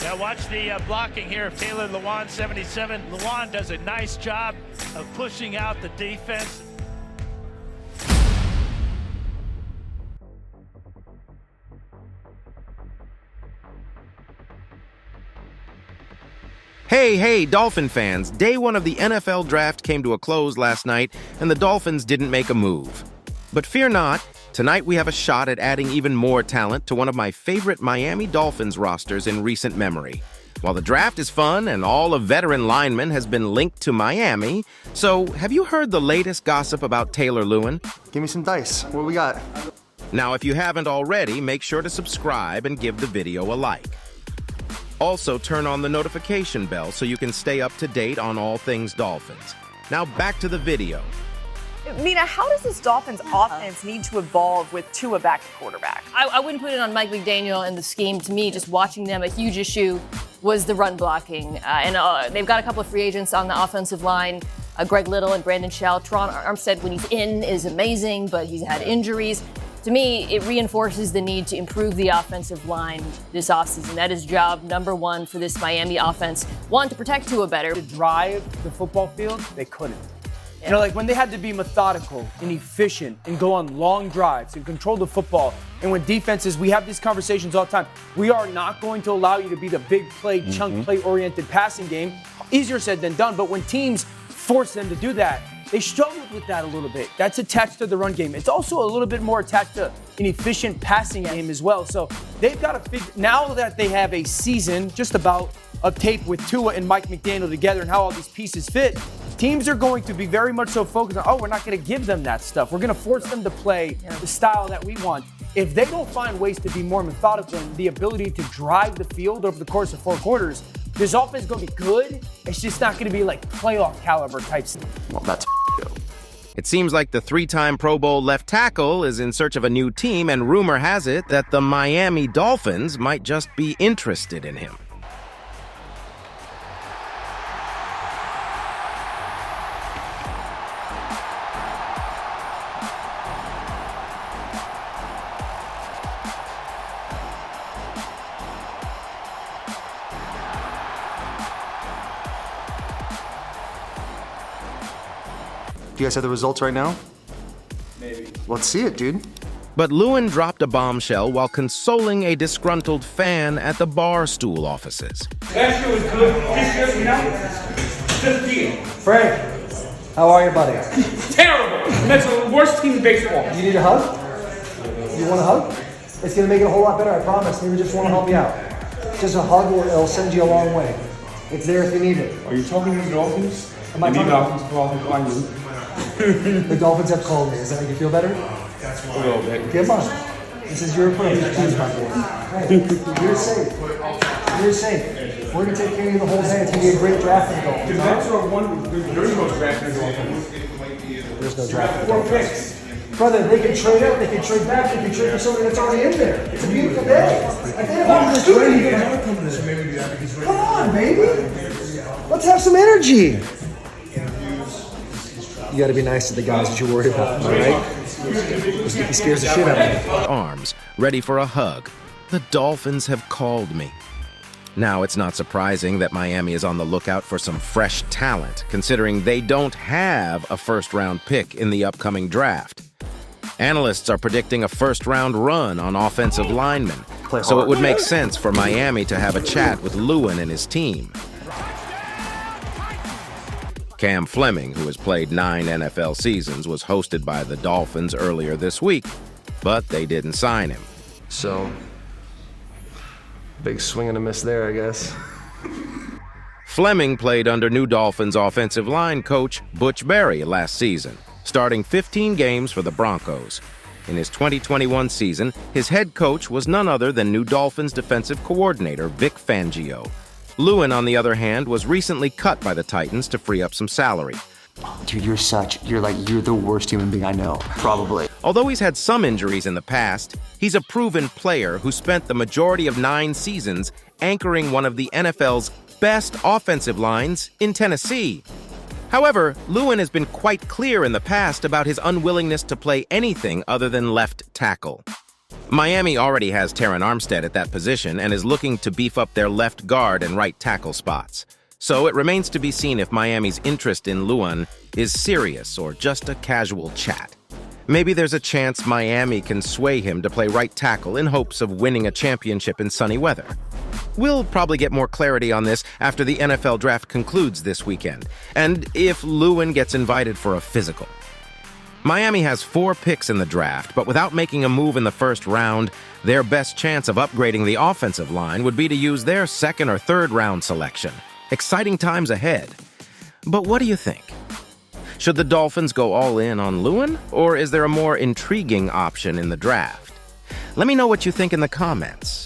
Yeah, watch the blocking here of Taylor Lewan, 77. Lewan does a nice job of pushing out the defense. Hey, Dolphin fans, day one of the NFL draft came to a close last night, and the Dolphins didn't make a move. But fear not, tonight we have a shot at adding even more talent to one of my favorite Miami Dolphins rosters in recent memory. While the draft is fun and all of veteran linemen has been linked to Miami, so have you heard the latest gossip about Taylor Lewan? Give me some dice. What we got? Now, if you haven't already, make sure to subscribe and give the video a like. Also, turn on the notification bell so you can stay up to date on all things Dolphins. Now back to the video. Mina, how does this Dolphins offense need to evolve with Tua back to quarterback? I wouldn't put it on Mike McDaniel and the scheme. To me, just watching them, a huge issue was the run blocking. They've got a couple of free agents on the offensive line, Greg Little and Brandon Shell. Terron Armstead, when he's in, is amazing, but he's had injuries. To me, it reinforces the need to improve the offensive line this offseason. That is job number one for this Miami offense. One, to protect Tua better. To drive the football field, they couldn't. Yeah. You know, like when they had to be methodical and efficient and go on long drives and control the football. And when defenses, we have these conversations all the time. We are not going to allow you to be the big play, chunk play-oriented passing game. Easier said than done, but when teams force them to do that, they struggled with that a little bit. That's attached to the run game. It's also a little bit more attached to an efficient passing game as well. So they've got to figure, now that they have a season just about of tape with Tua and Mike McDaniel together and how all these pieces fit, teams are going to be very much so focused on, we're not going to give them that stuff. We're going to force them to play the style that we want. If they don't find ways to be more methodical and the ability to drive the field over the course of 4 quarters, this offense is going to be good. It's just not going to be like playoff caliber type stuff. Well, that's It seems like the 3-time Pro Bowl left tackle is in search of a new team, and rumor has it that the Miami Dolphins might just be interested in him. Do you guys have the results right now? Maybe. Let's see it, dude. But Lewan dropped a bombshell while consoling a disgruntled fan at the Barstool offices. Last year was good. This year, you know, just deal. Frank, how are you, buddy? Terrible. That's the worst team in baseball. You need a hug? You want a hug? It's going to make it a whole lot better, I promise. Maybe just want to help you out. Just a hug, it'll send you a long way. It's there if you need it. Are you talking to the Dolphins? Am I you talking need Dolphins to call on you. The Dolphins have called me. Does that make you feel better? A little bit. Come on. This is your approach. Hey, you're safe. You're safe. We're going to take care of you the whole day. It's going to be a great draft for the Dolphins. The Mets are one. There's no draft in the Dolphins. There's no draft for the Dolphins. Brother, they can trade up, they can trade back, they can trade for somebody that's already in there. It's a beautiful day. I think about this ready. Come on, baby. Let's have some energy. You got to be nice to the guys that you're worried about, all right? He scares the shit out of me. Arms, ready for a hug. The Dolphins have called me. Now, it's not surprising that Miami is on the lookout for some fresh talent, considering they don't have a first-round pick in the upcoming draft. Analysts are predicting a first-round run on offensive linemen, so it would make sense for Miami to have a chat with Lewan and his team. Cam Fleming, who has played 9 NFL seasons, was hosted by the Dolphins earlier this week, but they didn't sign him. So, big swing and a miss there, I guess. Fleming played under new Dolphins offensive line coach Butch Barry last season, starting 15 games for the Broncos. In his 2021 season, his head coach was none other than new Dolphins defensive coordinator Vic Fangio. Lewan, on the other hand, was recently cut by the Titans to free up some salary. Dude, you're the worst human being I know, probably. Although he's had some injuries in the past, he's a proven player who spent the majority of 9 seasons anchoring one of the NFL's best offensive lines in Tennessee. However, Lewan has been quite clear in the past about his unwillingness to play anything other than left tackle. Miami already has Terron Armstead at that position and is looking to beef up their left guard and right tackle spots. So it remains to be seen if Miami's interest in Lewan is serious or just a casual chat. Maybe there's a chance Miami can sway him to play right tackle in hopes of winning a championship in sunny weather. We'll probably get more clarity on this after the NFL draft concludes this weekend, and if Lewan gets invited for a physical. Miami has 4 picks in the draft, but without making a move in the first round, their best chance of upgrading the offensive line would be to use their second or third round selection. Exciting times ahead. But what do you think? Should the Dolphins go all in on Lewan, or is there a more intriguing option in the draft? Let me know what you think in the comments.